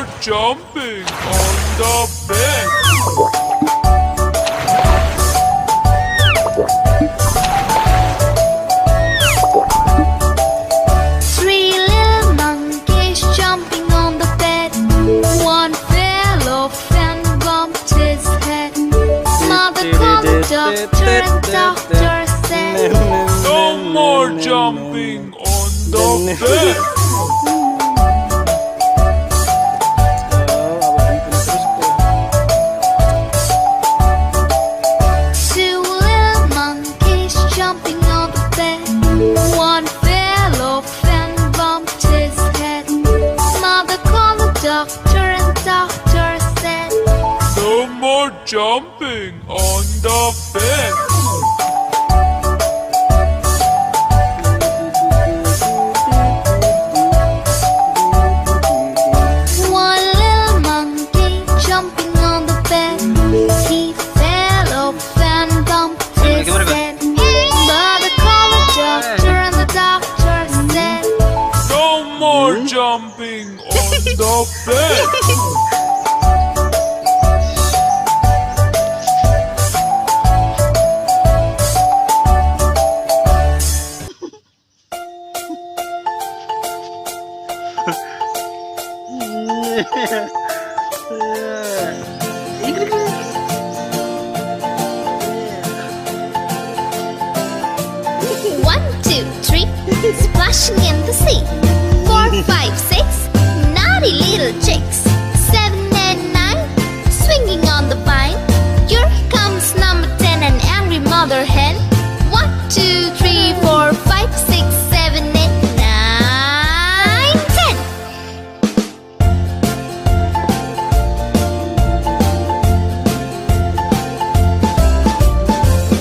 more jumping on the bed. Three little monkeys jumping on the bed. One fell off and bumped his head. Mother called the doctor and doctor said, No more jumping on the bed. two little monkeys jumping on the bed. One fell off and bumped his head. Mother called the doctor and doctor said, No more jumping on the bed. one little monkey jumping on the bed. He fell off and bumped his head. Mother called the doctor and the doctor said, No more jumping on the bed. One, two, three, splashing in the sea. 4, 5, 6, naughty little chicks. 7 and 9, swinging on the vine. Here comes number 10, an angry mother hen. 1, 2, 3, 4, 5, 6, 7, 8, 9, 10.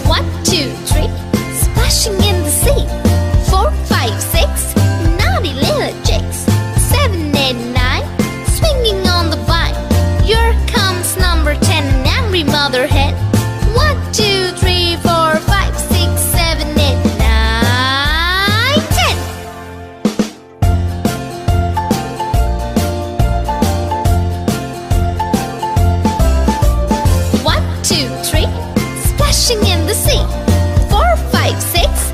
One, two, three, splashing in the sea. 4, 5, 6, naughty little chicks. 7, 8, 9, swinging on the vine. Here comes number 10, an angry mother hen. 1, 2, 3, 4, 5, 6, 7, 8, 9, 10. One, two, three, splashing in the sea. 4, 5, 6,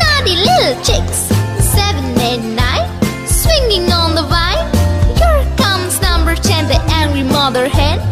naughty little chicks. 7, 8, 9, swinging on the vine. Here comes number 10, the angry mother hen.